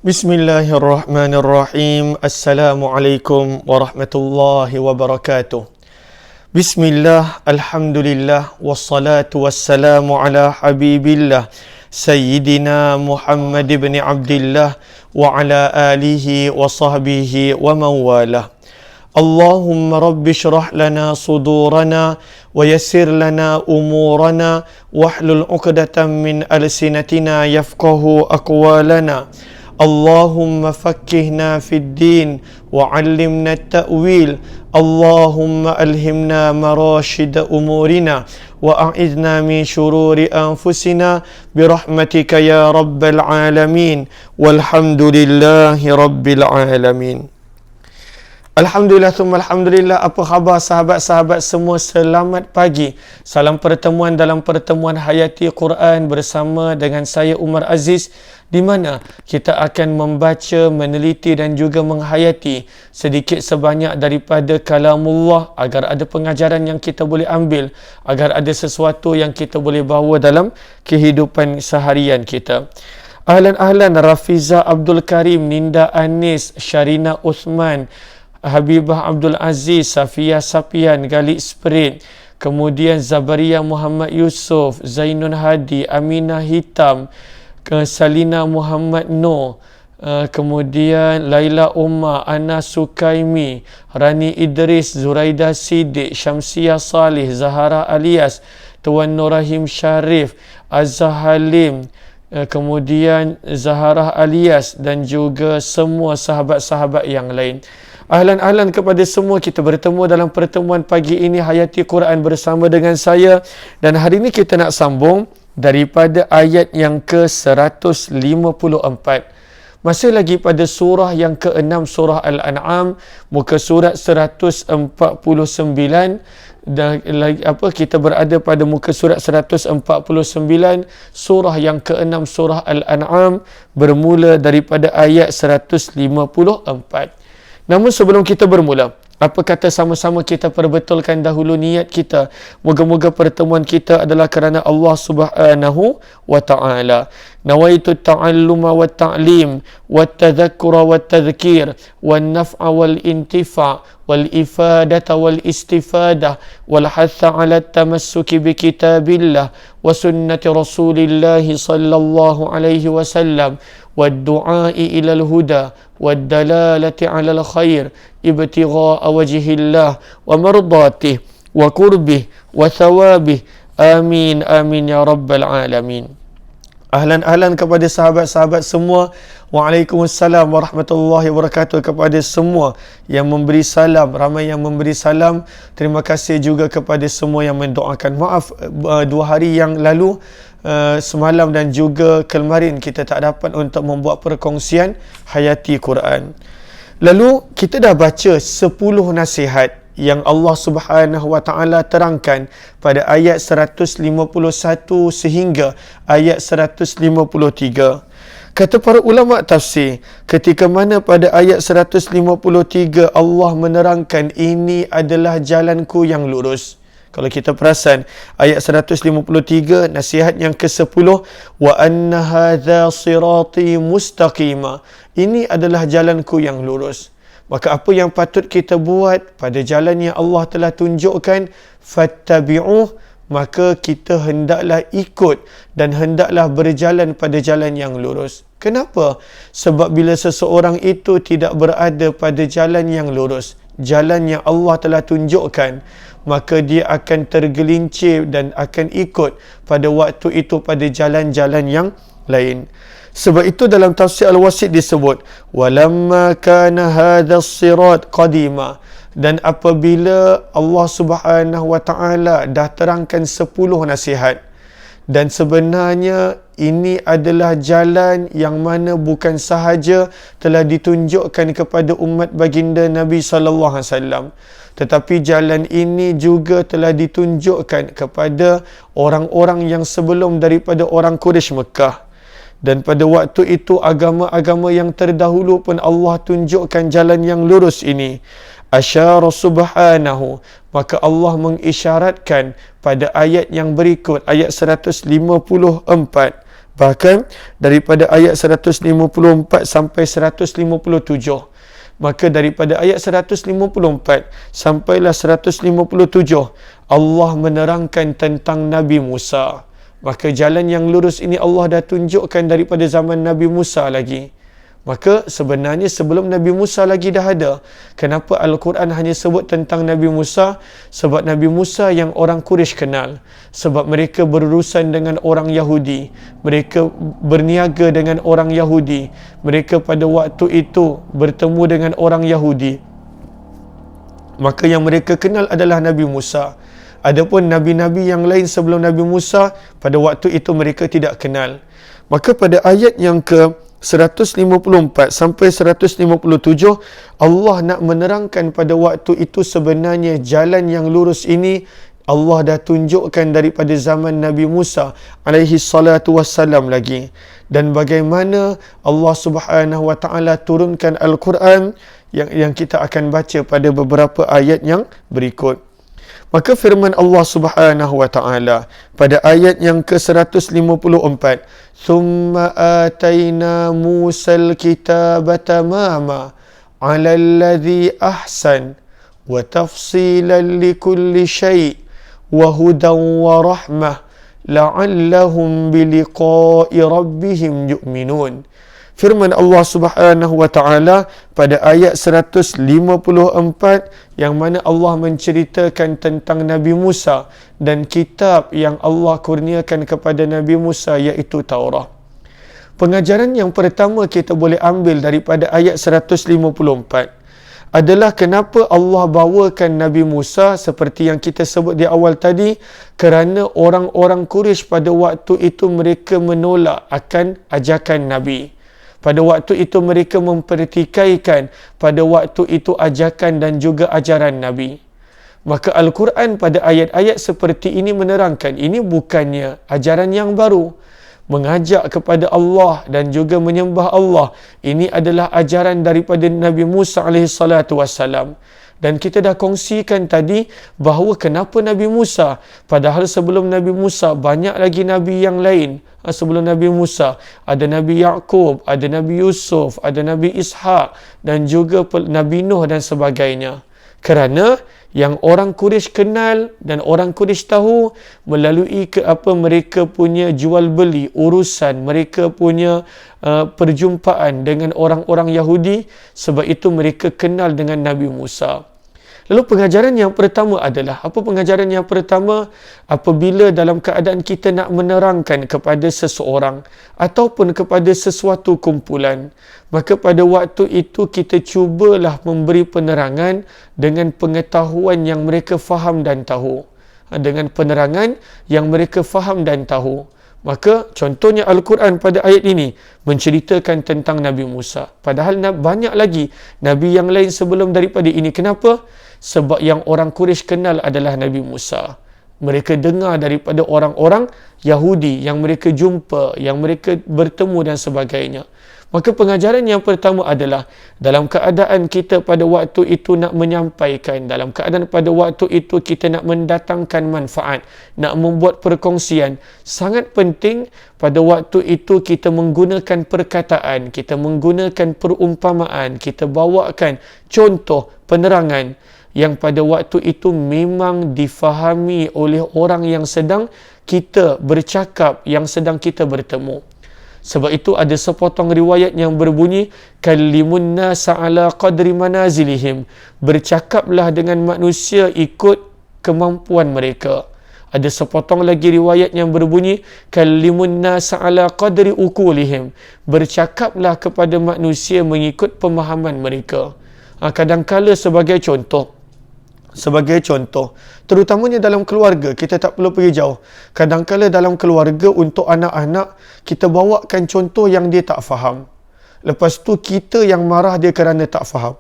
Bismillahirrahmanirrahim. Assalamualaikum warahmatullahi wabarakatuh. Bismillah, alhamdulillah, wassalatu wassalamu ala habibillah Sayyidina Muhammad ibn Abdillah wa ala alihi wa sahbihi wa mawalah. Allahumma rabbi syrah lana sudurana wa yassir lana umurana wahlul uqdatan min alsinatina yafqahu aqwalana. Allahumma fakkihna fid din wa 'allimna at-ta'wil. Allahumma alhimna marashid umurina wa a'idna min shururi anfusina birahmatika ya rabbal alamin. Walhamdulillahi rabbil alamin. Alhamdulillah, alhamdulillah. Apa khabar sahabat-sahabat semua? Selamat pagi. Salam pertemuan dalam pertemuan Hayati Quran bersama dengan saya Umar Aziz, di mana kita akan membaca, meneliti dan juga menghayati sedikit sebanyak daripada kalamullah agar ada pengajaran yang kita boleh ambil, agar ada sesuatu yang kita boleh bawa dalam kehidupan seharian kita. Ahlan Rafiza Abdul Karim, Ninda Anis, Syarina Uthman, Habibah Abdul Aziz, Safia Sapian, Galik Spirit, kemudian Zabaria Muhammad Yusuf, Zainun Hadi, Aminah Hitam, Salina Muhammad Noor, kemudian Laila Umar, Ana Sukaimi, Rani Idris, Zuraida Siddiq, Syamsia Salih, Zahara Alias, Tuan Nurahim Sharif, Azhar Halim, kemudian Zahara Alias dan juga semua sahabat-sahabat yang lain. Ahlan kepada semua. Kita bertemu dalam pertemuan pagi ini Hayati Quran bersama dengan saya, dan hari ini kita nak sambung daripada ayat yang ke-154. Masih lagi pada surah yang ke-6, surah Al-An'am, muka surat 149, dan kita berada pada muka surat 149, surah yang ke-6, surah Al-An'am, bermula daripada ayat 154. Namun sebelum kita bermula, apa kata sama-sama kita perbetulkan dahulu niat kita. Moga-moga pertemuan kita adalah kerana Allah Subhanahu wa ta'ala. Nawaitu ta'alluma wa ta'lim wa tadhakkura wa tadhkir wa naf'a wal intifa' wal ifadata wal istifadah wal hatha ala tamassuki bi kitabillah wa sunnati rasulillahi sallallahu alaihi wasallam wa du'ai ilal huda wa dalalati ala al khair ibtigha'a wajhillah wa mardatihi wa qurbih wa thawabih. Amin amin ya rabbal alamin. Ahlan kepada sahabat-sahabat semua. Waalaikumsalam warahmatullahi wabarakatuh kepada semua yang memberi salam. Ramai yang memberi salam. Terima kasih juga kepada semua yang mendoakan. Maaf, 2 hari yang lalu, semalam dan juga kemarin kita tak dapat untuk membuat perkongsian Hayati Quran. Lalu kita dah baca 10 nasihat yang Allah Subhanahu wa ta'ala terangkan pada ayat 151 sehingga ayat 153. Kata para ulama tafsir, ketika mana pada ayat 153 Allah menerangkan ini adalah jalanku yang lurus. Kalau kita perasan ayat 153, nasihat yang ke-10, wa anna hadza sirati mustaqima, ini adalah jalanku yang lurus. Maka apa yang patut kita buat pada jalan yang Allah telah tunjukkan, fattabi'uh, maka kita hendaklah ikut dan hendaklah berjalan pada jalan yang lurus. Kenapa? Sebab bila seseorang itu tidak berada pada jalan yang lurus, jalan yang Allah telah tunjukkan, maka dia akan tergelincir dan akan ikut pada waktu itu pada jalan-jalan yang lain. Sebab itu dalam tafsir Al-Wasit disebut walamma kana hadzal sirat qadima, dan apabila Allah Subhanahu wa ta'ala dah terangkan 10 nasihat, dan sebenarnya ini adalah jalan yang mana bukan sahaja telah ditunjukkan kepada umat baginda Nabi sallallahu alaihi wasallam, tetapi jalan ini juga telah ditunjukkan kepada orang-orang yang sebelum daripada orang Quraisy Mekah. Dan pada waktu itu agama-agama yang terdahulu pun Allah tunjukkan jalan yang lurus ini. Asyara subhanahu, maka Allah mengisyaratkan pada ayat yang berikut, ayat 154, Bahkan daripada ayat 154 sampai 157. Maka daripada ayat 154 sampailah 157 Allah menerangkan tentang Nabi Musa. Maka jalan yang lurus ini Allah dah tunjukkan daripada zaman Nabi Musa lagi. Maka sebenarnya sebelum Nabi Musa lagi dah ada. Kenapa Al-Quran hanya sebut tentang Nabi Musa? Sebab Nabi Musa yang orang Quraisy kenal. Sebab mereka berurusan dengan orang Yahudi. Mereka berniaga dengan orang Yahudi. Mereka pada waktu itu bertemu dengan orang Yahudi. Maka yang mereka kenal adalah Nabi Musa. Adapun Nabi-Nabi yang lain sebelum Nabi Musa, pada waktu itu mereka tidak kenal. Maka pada ayat yang ke 154 sampai 157 Allah nak menerangkan pada waktu itu sebenarnya jalan yang lurus ini Allah dah tunjukkan daripada zaman Nabi Musa alaihi salatu wassalam lagi, dan bagaimana Allah Subhanahu wa taala turunkan Al-Quran yang kita akan baca pada beberapa ayat yang berikut. Maka firman Allah Subhanahu wa taala pada ayat yang ke-154, "Tsumma ataina Musal kitaba tamama 'ala alladhi ahsan wa tafsilan likulli syai' wa hudan wa rahmah la'allahum biliqa'i rabbihim yu'minun." Firman Allah Subhanahu wa taala pada ayat 154 yang mana Allah menceritakan tentang Nabi Musa dan kitab yang Allah kurniakan kepada Nabi Musa iaitu Taurat. Pengajaran yang pertama kita boleh ambil daripada ayat 154 adalah kenapa Allah bawakan Nabi Musa seperti yang kita sebut di awal tadi, kerana orang-orang Quraisy pada waktu itu mereka menolak akan ajakan Nabi. Pada waktu itu mereka mempertikaikan pada waktu itu ajakan dan juga ajaran Nabi. Maka Al-Quran pada ayat-ayat seperti ini menerangkan ini bukannya ajaran yang baru. Mengajak kepada Allah dan juga menyembah Allah, ini adalah ajaran daripada Nabi Musa AS. Dan kita dah kongsikan tadi bahawa kenapa Nabi Musa, padahal sebelum Nabi Musa banyak lagi Nabi yang lain. Sebelum Nabi Musa ada Nabi Yaqub, ada Nabi Yusuf, ada Nabi Ishaq dan juga Nabi Nuh dan sebagainya. Kerana yang orang Quraisy kenal dan orang Quraisy tahu melalui mereka punya jual beli, urusan mereka punya perjumpaan dengan orang-orang Yahudi, sebab itu mereka kenal dengan Nabi Musa. Lalu pengajaran yang pertama adalah, apa pengajaran yang pertama? Apabila dalam keadaan kita nak menerangkan kepada seseorang ataupun kepada sesuatu kumpulan, maka pada waktu itu kita cubalah memberi penerangan dengan pengetahuan yang mereka faham dan tahu. Dengan penerangan yang mereka faham dan tahu. Maka contohnya Al-Quran pada ayat ini menceritakan tentang Nabi Musa. Padahal banyak lagi Nabi yang lain sebelum daripada ini. Kenapa? Sebab yang orang Quraisy kenal adalah Nabi Musa. Mereka dengar daripada orang-orang Yahudi yang mereka jumpa, yang mereka bertemu dan sebagainya. Maka pengajaran yang pertama adalah dalam keadaan kita pada waktu itu nak menyampaikan, dalam keadaan pada waktu itu kita nak mendatangkan manfaat, nak membuat perkongsian, sangat penting pada waktu itu kita menggunakan perkataan, kita menggunakan perumpamaan, kita bawakan contoh penerangan yang pada waktu itu memang difahami oleh orang yang sedang kita bercakap, yang sedang kita bertemu. Sebab itu ada sepotong riwayat yang berbunyi kallimun nasa ala qadri manazilihim, bercakaplah dengan manusia ikut kemampuan mereka. Ada sepotong lagi riwayat yang berbunyi kallimun nasa ala qadri uqulihim, bercakaplah kepada manusia mengikut pemahaman mereka. Kadang-kala sebagai contoh, terutamanya dalam keluarga, kita tak perlu pergi jauh. Kadang-kala dalam keluarga untuk anak-anak, kita bawakan contoh yang dia tak faham. Lepas tu kita yang marah dia kerana tak faham.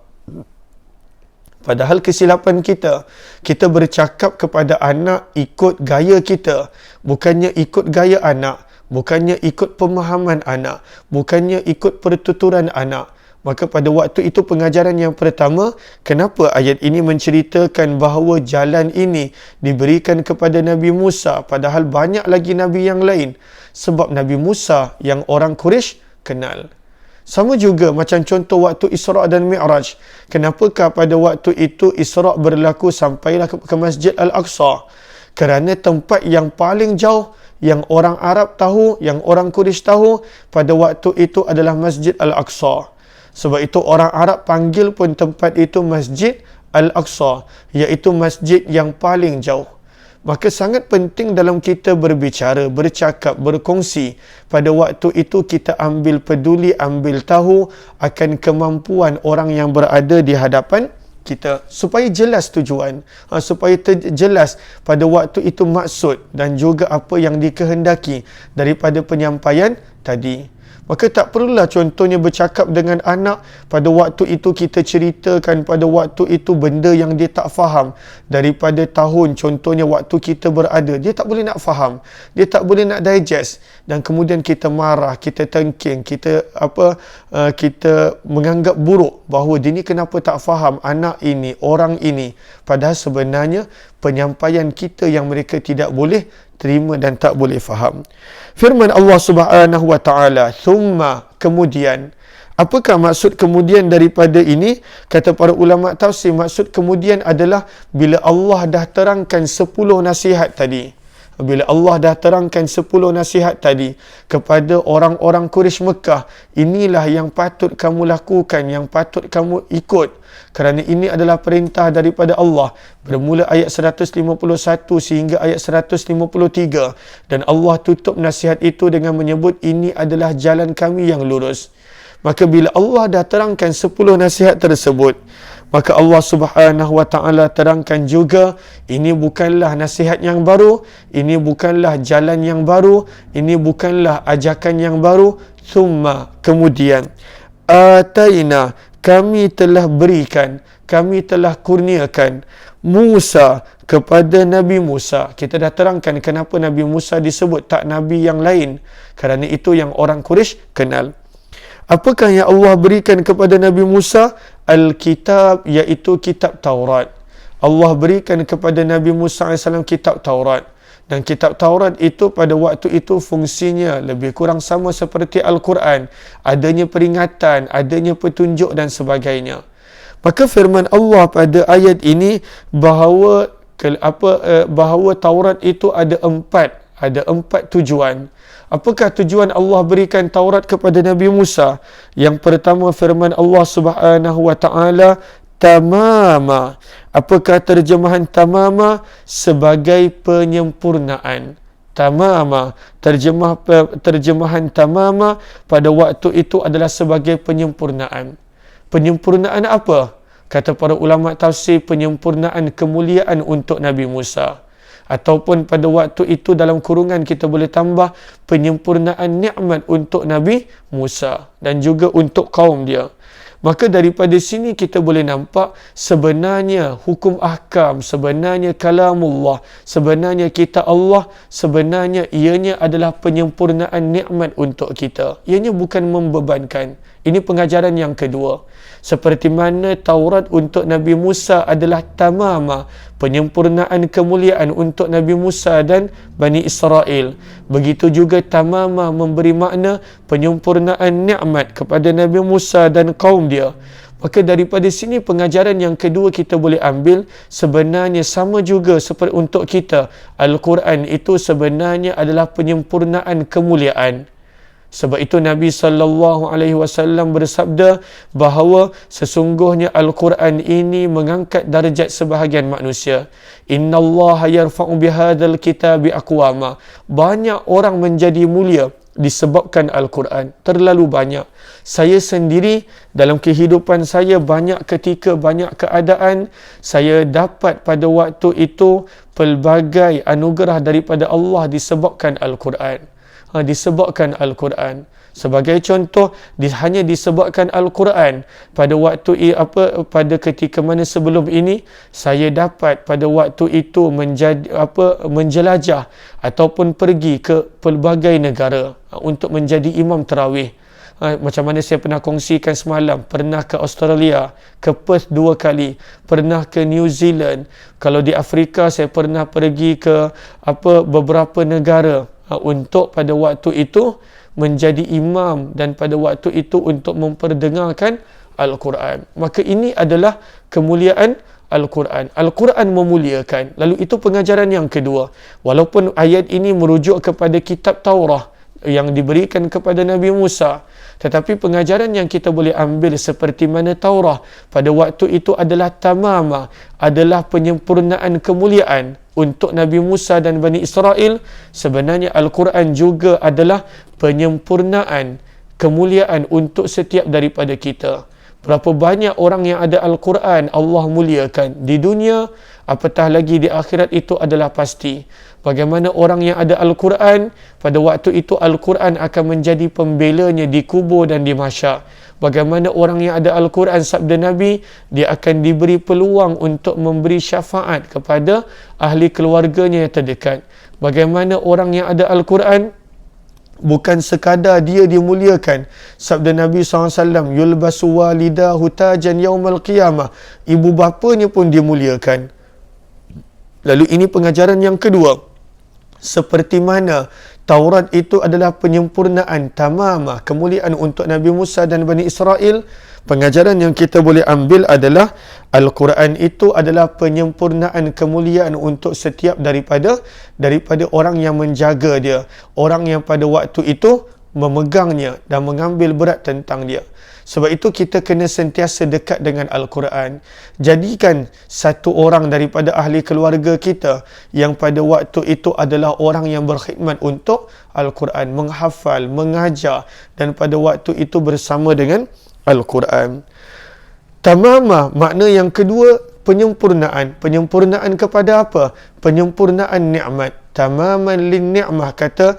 Padahal kesilapan kita bercakap kepada anak ikut gaya kita, bukannya ikut gaya anak, bukannya ikut pemahaman anak, bukannya ikut pertuturan anak. Maka pada waktu itu pengajaran yang pertama, kenapa ayat ini menceritakan bahawa jalan ini diberikan kepada Nabi Musa padahal banyak lagi Nabi yang lain? Sebab Nabi Musa yang orang Quraisy kenal. Sama juga macam contoh waktu Isra' dan Mi'raj. Kenapakah pada waktu itu Isra' berlaku sampailah ke Masjid Al-Aqsa? Kerana tempat yang paling jauh yang orang Arab tahu, yang orang Quraisy tahu pada waktu itu adalah Masjid Al-Aqsa. Sebab itu orang Arab panggil pun tempat itu Masjid Al-Aqsa, iaitu masjid yang paling jauh. Maka sangat penting dalam kita berbicara, bercakap, berkongsi. Pada waktu itu kita ambil peduli, ambil tahu akan kemampuan orang yang berada di hadapan kita supaya jelas tujuan, supaya jelas pada waktu itu maksud dan juga apa yang dikehendaki daripada penyampaian tadi. Maka tak perlulah contohnya bercakap dengan anak, pada waktu itu kita ceritakan pada waktu itu benda yang dia tak faham daripada tahun, contohnya waktu kita berada, dia tak boleh nak faham, dia tak boleh nak digest, dan kemudian kita marah, kita tengking, kita kita menganggap buruk bahawa dia ni kenapa tak faham anak ini, orang ini, padahal sebenarnya penyampaian kita yang mereka tidak boleh terima dan tak boleh faham. Firman Allah Subhanahu wa taala, "Thumma", kemudian. Apakah maksud kemudian daripada ini? Kata para ulama tafsir, maksud kemudian adalah bila Allah dah terangkan 10 nasihat tadi. Bila Allah dah terangkan 10 nasihat tadi kepada orang-orang Quraisy Mekah, inilah yang patut kamu lakukan, yang patut kamu ikut. Kerana ini adalah perintah daripada Allah. Bermula ayat 151 sehingga ayat 153. Dan Allah tutup nasihat itu dengan menyebut ini adalah jalan kami yang lurus. Maka bila Allah dah terangkan 10 nasihat tersebut, maka Allah Subhanahu wa taala terangkan juga ini bukanlah nasihat yang baru, ini bukanlah jalan yang baru, ini bukanlah ajakan yang baru. Thumma, kemudian, ataina, kami telah berikan, kami telah kurniakan Musa, kepada Nabi Musa. Kita dah terangkan kenapa Nabi Musa disebut, tak Nabi yang lain. Kerana itu yang orang Quraisy kenal. Apakah yang Allah berikan kepada Nabi Musa? Al-Kitab, iaitu kitab Taurat. Allah berikan kepada Nabi Musa AS kitab Taurat. Dan kitab Taurat itu pada waktu itu fungsinya lebih kurang sama seperti Al-Quran. Adanya peringatan, adanya petunjuk dan sebagainya. Maka firman Allah pada ayat ini bahawa Taurat itu ada empat tujuan. Apakah tujuan Allah berikan Taurat kepada Nabi Musa? Yang pertama, firman Allah Subhanahu wa taala, tamama. Apakah terjemahan tamama? Sebagai penyempurnaan. Tamama, terjemahan tamama pada waktu itu adalah sebagai penyempurnaan. Penyempurnaan apa? Kata para ulama tafsir, penyempurnaan kemuliaan untuk Nabi Musa. Ataupun pada waktu itu dalam kurungan kita boleh tambah penyempurnaan nikmat untuk Nabi Musa dan juga untuk kaum dia. Maka daripada sini kita boleh nampak sebenarnya hukum ahkam, sebenarnya kalamullah, sebenarnya kitab Allah, sebenarnya ianya adalah penyempurnaan nikmat untuk kita. Ianya bukan membebankan. Ini pengajaran yang kedua. Seperti mana Taurat untuk Nabi Musa adalah tamama, penyempurnaan kemuliaan untuk Nabi Musa dan Bani Israel. Begitu juga tamama memberi makna penyempurnaan nikmat kepada Nabi Musa dan kaum dia. Maka daripada sini pengajaran yang kedua kita boleh ambil, sebenarnya sama juga seperti untuk kita. Al-Quran itu sebenarnya adalah penyempurnaan kemuliaan. Sebab itu Nabi SAW bersabda bahawa sesungguhnya Al-Quran ini mengangkat darjat sebahagian manusia. Inna Allah yarfa'u bihadzal kitabi aqwama. Banyak orang menjadi mulia disebabkan Al-Quran. Terlalu banyak. Saya sendiri dalam kehidupan saya banyak ketika, banyak keadaan saya dapat pada waktu itu pelbagai anugerah daripada Allah disebabkan Al-Quran. Disebabkan Al-Quran. Sebagai contoh, hanya disebabkan Al-Quran pada waktu pada ketika mana sebelum ini saya dapat pada waktu itu menjelajah ataupun pergi ke pelbagai negara untuk menjadi imam tarawih. Macam mana saya pernah kongsikan semalam, pernah ke Australia, ke Perth 2 kali, pernah ke New Zealand. Kalau di Afrika saya pernah pergi ke beberapa negara untuk pada waktu itu menjadi imam dan pada waktu itu untuk memperdengarkan Al-Quran. Maka ini adalah kemuliaan Al-Quran. Al-Quran memuliakan. Lalu itu pengajaran yang kedua. Walaupun ayat ini merujuk kepada kitab Taurah yang diberikan kepada Nabi Musa, tetapi pengajaran yang kita boleh ambil seperti mana Taurah pada waktu itu adalah tamama, adalah penyempurnaan kemuliaan untuk Nabi Musa dan Bani Israel. Sebenarnya Al-Quran juga adalah penyempurnaan kemuliaan untuk setiap daripada kita. Berapa banyak orang yang ada Al-Quran Allah muliakan di dunia, apatah lagi di akhirat, itu adalah pasti. Bagaimana orang yang ada Al-Quran, pada waktu itu Al-Quran akan menjadi pembelanya di kubur dan di mahsyar. Bagaimana orang yang ada Al-Quran, sabda Nabi, dia akan diberi peluang untuk memberi syafaat kepada ahli keluarganya yang terdekat. Bagaimana orang yang ada Al-Quran, bukan sekadar dia dimuliakan. Sabda Nabi SAW, yulbasu walidahu tajan yaumal qiyamah. Ibu bapanya pun dimuliakan. Lalu ini pengajaran yang kedua. Seperti mana Taurat itu adalah penyempurnaan tamamah kemuliaan untuk Nabi Musa dan Bani Israel, pengajaran yang kita boleh ambil adalah Al-Quran itu adalah penyempurnaan kemuliaan untuk setiap daripada orang yang menjaga dia, orang yang pada waktu itu memegangnya dan mengambil berat tentang dia. Sebab itu kita kena sentiasa dekat dengan Al-Quran. Jadikan satu orang daripada ahli keluarga kita yang pada waktu itu adalah orang yang berkhidmat untuk Al-Quran, menghafal, mengajar, dan pada waktu itu bersama dengan Al-Quran. Tamamah, makna yang kedua, penyempurnaan. Penyempurnaan kepada apa? Penyempurnaan nikmat. Tamaman lin ni'mah, kata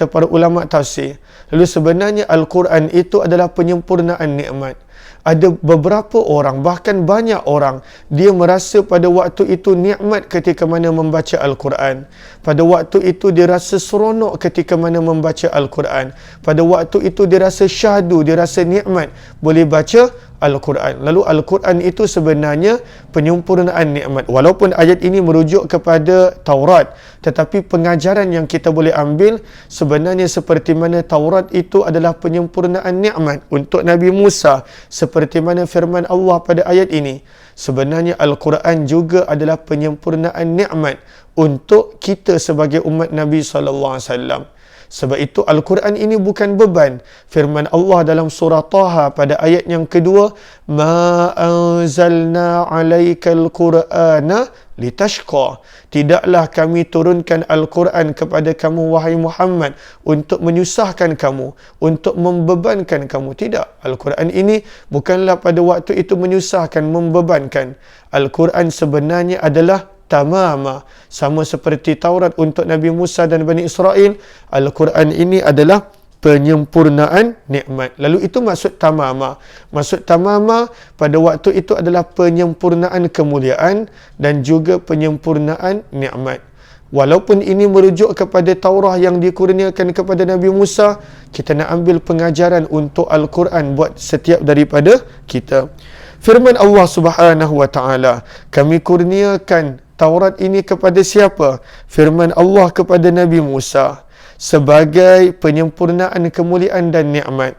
para ulama tafsir. Lalu sebenarnya Al-Quran itu adalah penyempurnaan nikmat. Ada beberapa orang, bahkan banyak orang, dia merasa pada waktu itu nikmat ketika mana membaca Al-Quran. Pada waktu itu dia rasa seronok ketika mana membaca Al-Quran. Pada waktu itu dia rasa syahdu, dia rasa nikmat boleh baca Al-Quran. Lalu Al-Quran itu sebenarnya penyempurnaan nikmat. Walaupun ayat ini merujuk kepada Taurat, tetapi pengajaran yang kita boleh ambil sebenarnya seperti mana Taurat itu adalah penyempurnaan nikmat untuk Nabi Musa, seperti mana firman Allah pada ayat ini. Sebenarnya Al-Quran juga adalah penyempurnaan nikmat untuk kita sebagai umat Nabi SAW. Sebab itu Al-Quran ini bukan beban. Firman Allah dalam surah Taha pada ayat yang kedua, ma anzalna alaikal qur'ana litashqa. Tidaklah kami turunkan Al-Quran kepada kamu wahai Muhammad untuk menyusahkan kamu, untuk membebankan kamu. Tidak. Al-Quran ini bukanlah pada waktu itu menyusahkan, membebankan. Al-Quran sebenarnya adalah tamama, sama seperti Taurat untuk Nabi Musa dan Bani Israel. Al-Quran ini adalah penyempurnaan nikmat. Lalu itu maksud tamama. Maksud tamama pada waktu itu adalah penyempurnaan kemuliaan dan juga penyempurnaan nikmat. Walaupun ini merujuk kepada Taurah yang dikurniakan kepada Nabi Musa, kita nak ambil pengajaran untuk Al-Quran buat setiap daripada kita. Firman Allah Subhanahu wa taala, kami kurniakan Taurat ini kepada siapa? Firman Allah kepada Nabi Musa sebagai penyempurnaan kemuliaan dan nikmat.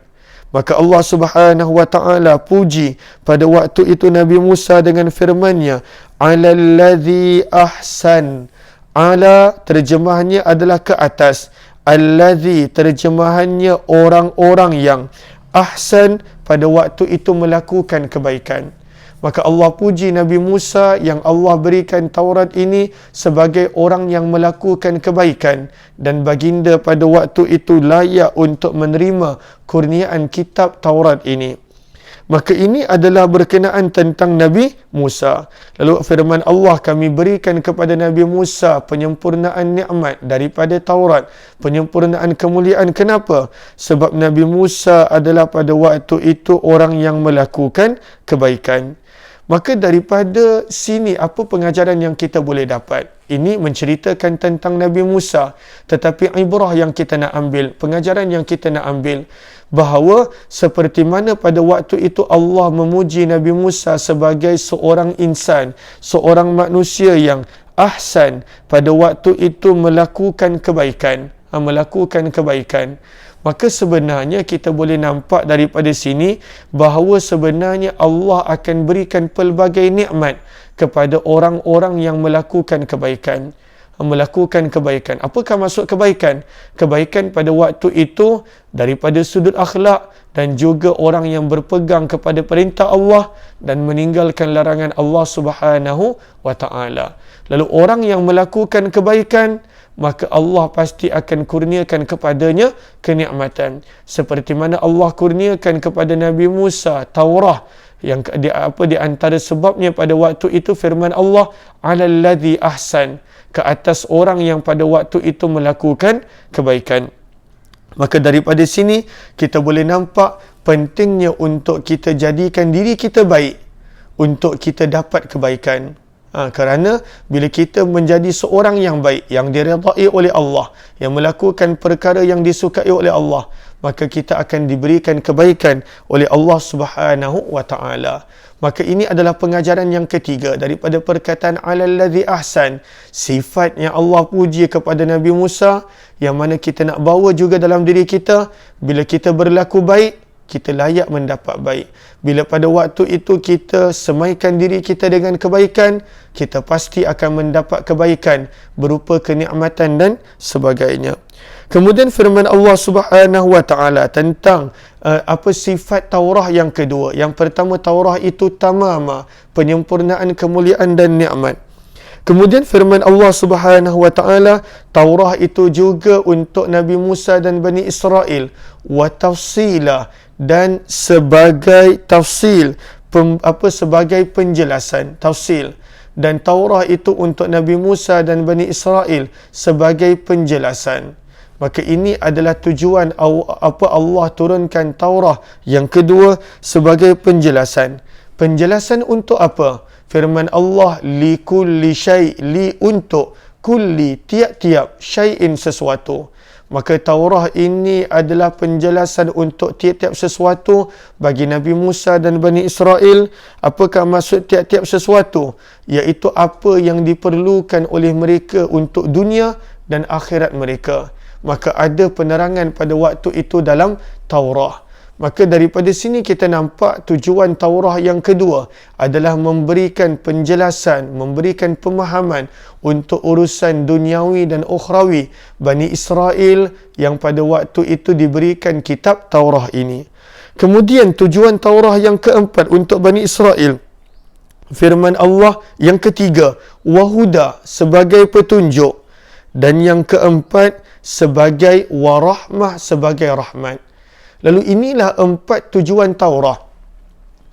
Maka Allah Subhanahu wa taala puji pada waktu itu Nabi Musa dengan firman-Nya, "Alallazi ahsan." Ala terjemahannya adalah ke atas. Allazi terjemahannya orang-orang yang, ahsan pada waktu itu melakukan kebaikan. Maka Allah puji Nabi Musa yang Allah berikan Taurat ini sebagai orang yang melakukan kebaikan, dan baginda pada waktu itu layak untuk menerima kurniaan kitab Taurat ini. Maka ini adalah berkenaan tentang Nabi Musa. Lalu firman Allah, kami berikan kepada Nabi Musa penyempurnaan nikmat daripada Taurat, penyempurnaan kemuliaan. Kenapa? Sebab Nabi Musa adalah pada waktu itu orang yang melakukan kebaikan. Maka daripada sini apa pengajaran yang kita boleh dapat? Ini menceritakan tentang Nabi Musa, tetapi ibrah yang kita nak ambil, pengajaran yang kita nak ambil, bahawa seperti mana pada waktu itu Allah memuji Nabi Musa sebagai seorang insan, seorang manusia yang ahsan, pada waktu itu melakukan kebaikan, maka sebenarnya kita boleh nampak daripada sini bahawa sebenarnya Allah akan berikan pelbagai nikmat kepada orang-orang yang melakukan kebaikan. Apakah maksud kebaikan? Kebaikan pada waktu itu daripada sudut akhlak dan juga orang yang berpegang kepada perintah Allah dan meninggalkan larangan Allah Subhanahu wa taala. Lalu orang yang melakukan kebaikan, maka Allah pasti akan kurniakan kepadanya kenikmatan. Seperti mana Allah kurniakan kepada Nabi Musa Taurah, yang di antara sebabnya pada waktu itu firman Allah, alal ladzi ahsan, ke atas orang yang pada waktu itu melakukan kebaikan. Maka daripada sini kita boleh nampak pentingnya untuk kita jadikan diri kita baik untuk kita dapat kebaikan. Kerana bila kita menjadi seorang yang baik, yang diredai oleh Allah, yang melakukan perkara yang disukai oleh Allah, maka kita akan diberikan kebaikan oleh Allah Subhanahu wa taala. Maka ini adalah pengajaran yang ketiga daripada perkataan alal ladzi ahsan, sifat yang Allah puji kepada Nabi Musa, yang mana kita nak bawa juga dalam diri kita. Bila kita berlaku baik, kita layak mendapat baik. Bila pada waktu itu kita semaikan diri kita dengan kebaikan, kita pasti akan mendapat kebaikan berupa kenikmatan dan sebagainya. Kemudian firman Allah Subhanahu wa taala tentang sifat Taurah yang kedua. Yang pertama, Taurah itu tamama, penyempurnaan kemuliaan dan nikmat. Kemudian firman Allah Subhanahu wa taala, Taurah itu juga untuk Nabi Musa dan Bani Israel, wa tafsila, dan sebagai tafsil, sebagai penjelasan, tafsil. Dan Taurah itu untuk Nabi Musa dan Bani Israel sebagai penjelasan. Maka ini adalah tujuan Allah turunkan Taurah yang kedua sebagai penjelasan. Penjelasan untuk apa? Firman Allah, li kulli syai', li untuk kulli, tiap-tiap, syai'in, sesuatu. Maka Taurah ini adalah penjelasan untuk tiap-tiap sesuatu bagi Nabi Musa dan Bani Israel. Apakah maksud tiap-tiap sesuatu? Iaitu apa yang diperlukan oleh mereka untuk dunia dan akhirat mereka. Maka ada penerangan pada waktu itu dalam Taurah. Maka daripada sini kita nampak tujuan Taurah yang kedua adalah memberikan penjelasan, memberikan pemahaman untuk urusan duniawi dan ukhrawi Bani Israel yang pada waktu itu diberikan kitab Taurah ini. Kemudian tujuan Taurah yang keempat untuk Bani Israel, firman Allah yang ketiga, wahuda, sebagai petunjuk, dan yang keempat sebagai warahmah, sebagai rahmat. Lalu inilah empat tujuan Taurah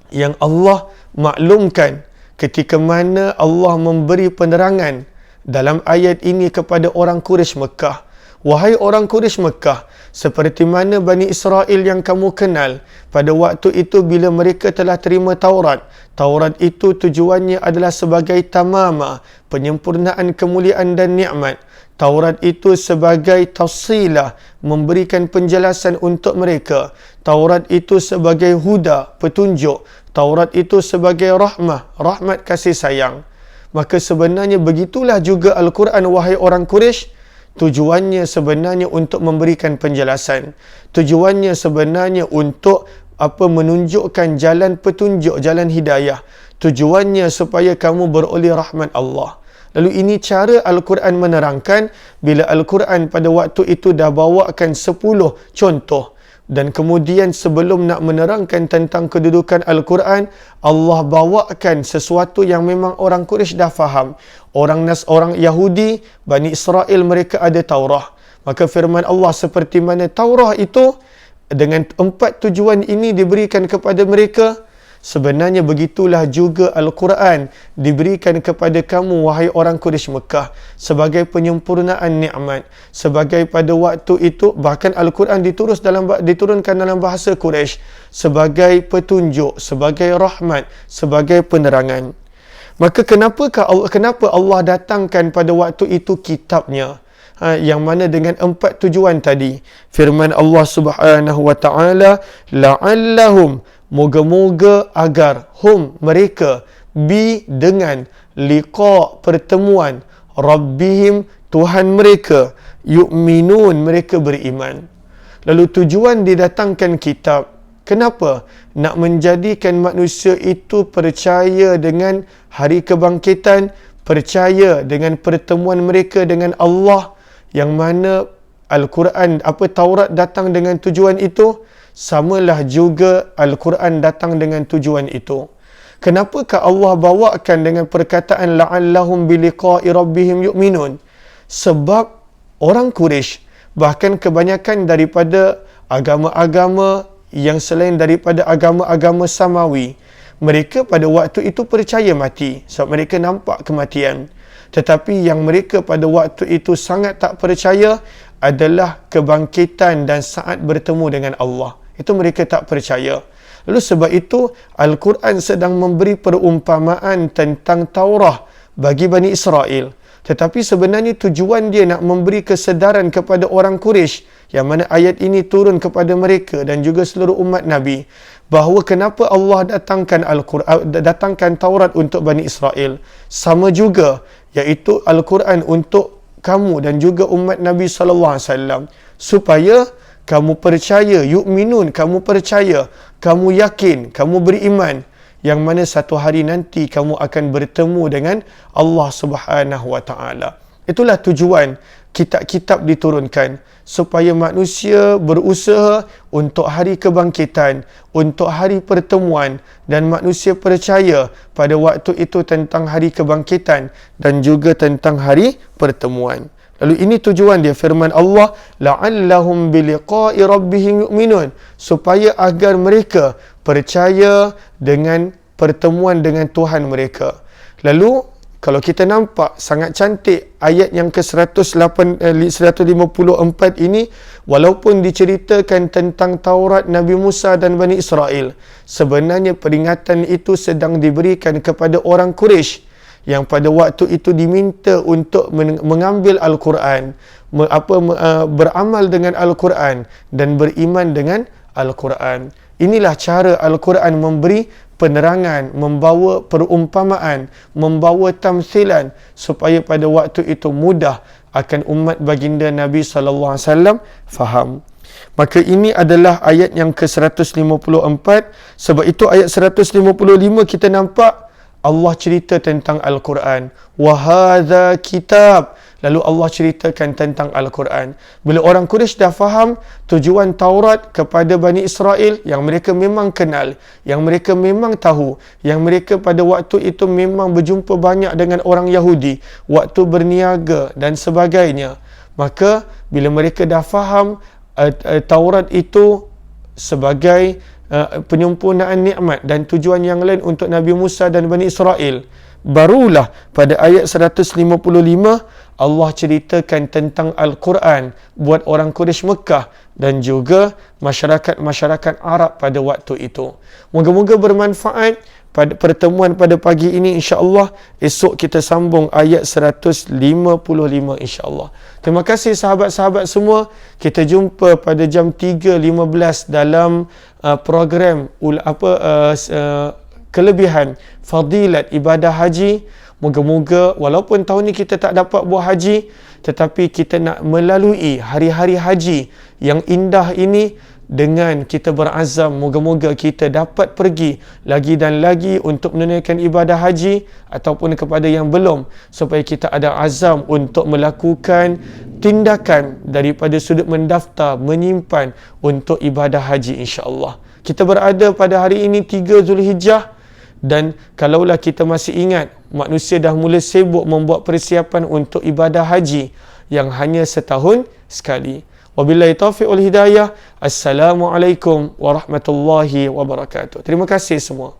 yang Allah maklumkan ketika mana Allah memberi penerangan dalam ayat ini kepada orang Quraisy Mekah. Wahai orang Quraisy Mekah, seperti mana Bani Israel yang kamu kenal, pada waktu itu bila mereka telah terima Taurat, Taurat itu tujuannya adalah sebagai tamama, penyempurnaan kemuliaan dan nikmat. Taurat itu sebagai tafsilah, memberikan penjelasan untuk mereka. Taurat itu sebagai huda, petunjuk. Taurat itu sebagai rahmah, rahmat kasih sayang. Maka sebenarnya begitulah juga Al-Quran, wahai orang Quraisy. Tujuannya sebenarnya untuk memberikan penjelasan. Tujuannya sebenarnya untuk menunjukkan jalan petunjuk, jalan hidayah. Tujuannya supaya kamu beroleh rahmat Allah. Lalu ini cara Al-Quran menerangkan bila Al-Quran pada waktu itu dah bawakan 10 contoh. Dan kemudian sebelum nak menerangkan tentang kedudukan Al-Quran, Allah bawakan sesuatu yang memang orang Quraisy dah faham. Orang Yahudi, Bani Israel, mereka ada Taurah. Maka firman Allah seperti mana Taurah itu dengan 4 tujuan ini diberikan kepada mereka, sebenarnya begitulah juga Al-Quran diberikan kepada kamu, wahai orang Quraisy Mekah, sebagai penyempurnaan nikmat. Sebagai pada waktu itu, bahkan Al-Quran diturunkan dalam bahasa Quraisy sebagai petunjuk, sebagai rahmat, sebagai penerangan. Maka kenapa Allah datangkan pada waktu itu kitabnya? yang mana dengan 4 tujuan tadi. Firman Allah Subhanahu wa taala, la'allahum, moga-moga agar, hum, mereka, bi, dengan, liqa, pertemuan, rabbihim, Tuhan mereka, yu'minun, mereka beriman. Lalu tujuan didatangkan kitab, kenapa? Nak menjadikan manusia itu percaya dengan hari kebangkitan, percaya dengan pertemuan mereka dengan Allah, yang mana Al-Quran, Taurat datang dengan tujuan itu, samalah juga Al-Quran datang dengan tujuan itu. Kenapakah Allah bawakan dengan perkataan la'allahum biliqa'i rabbihim yu'minun? Sebab orang Quraisy, bahkan kebanyakan daripada agama-agama yang selain daripada agama-agama Samawi, mereka pada waktu itu percaya mati sebab mereka nampak kematian. Tetapi yang mereka pada waktu itu sangat tak percaya adalah kebangkitan dan saat bertemu dengan Allah. Itu mereka tak percaya. Lalu sebab itu Al-Quran sedang memberi perumpamaan tentang Taurah bagi Bani Israel. Tetapi sebenarnya tujuan dia nak memberi kesedaran kepada orang Quraisy, yang mana ayat ini turun kepada mereka dan juga seluruh umat Nabi, bahawa kenapa Allah datangkan Taurat untuk Bani Israel, sama juga iaitu Al-Quran untuk kamu dan juga umat Nabi sallallahu alaihi wasallam, supaya kamu percaya, yu'minun, kamu percaya, kamu yakin, kamu beriman, yang mana satu hari nanti kamu akan bertemu dengan Allah Subhanahu wa taala. Itulah tujuan kitab-kitab diturunkan, supaya manusia berusaha untuk hari kebangkitan, untuk hari pertemuan, dan manusia percaya pada waktu itu tentang hari kebangkitan dan juga tentang hari pertemuan. Lalu ini tujuan dia, firman Allah, la'allahum biliqa'i rabbihim yu'minun, supaya agar mereka percaya dengan pertemuan dengan Tuhan mereka. Lalu kalau kita nampak sangat cantik ayat yang ke-154 ini, walaupun diceritakan tentang Taurat Nabi Musa dan Bani Israel, sebenarnya peringatan itu sedang diberikan kepada orang Quraisy yang pada waktu itu diminta untuk mengambil Al-Quran, beramal dengan Al-Quran dan beriman dengan Al-Quran. Inilah cara Al-Quran memberi penerangan, membawa perumpamaan, membawa tamthilan, supaya pada waktu itu mudah akan umat baginda Nabi SAW faham. Maka ini adalah ayat yang ke-154. Sebab itu ayat 155 kita nampak Allah cerita tentang Al-Quran. Wahadha kitab. Lalu Allah ceritakan tentang Al-Quran. Bila orang Quraisy dah faham tujuan Taurat kepada Bani Israel, yang mereka memang kenal, yang mereka memang tahu, yang mereka pada waktu itu memang berjumpa banyak dengan orang Yahudi, waktu berniaga dan sebagainya. Maka bila mereka dah faham Taurat itu sebagai penyempurnaan nikmat dan tujuan yang lain untuk Nabi Musa dan Bani Israel, barulah pada ayat 155 Allah ceritakan tentang Al-Quran buat orang Quraisy Mekah dan juga masyarakat-masyarakat Arab pada waktu itu. Moga-moga bermanfaat pada pertemuan pada pagi ini, insya-Allah. Esok kita sambung ayat 155 insya-Allah. Terima kasih sahabat-sahabat semua. Kita jumpa pada jam 3.15 dalam program kelebihan fadilat ibadah haji. Moga-moga walaupun tahun ni kita tak dapat buat haji, tetapi kita nak melalui hari-hari haji yang indah ini dengan kita berazam, moga-moga kita dapat pergi lagi dan lagi untuk menunaikan ibadah haji, ataupun kepada yang belum, supaya kita ada azam untuk melakukan tindakan daripada sudut mendaftar, menyimpan untuk ibadah haji, insya-Allah. Kita berada pada hari ini 3 Zulhijjah, dan kalaulah kita masih ingat, manusia dah mula sibuk membuat persiapan untuk ibadah haji yang hanya setahun sekali. Wabillahi taufiq wal hidayah. Assalamualaikum warahmatullahi wabarakatuh. Terima kasih semua.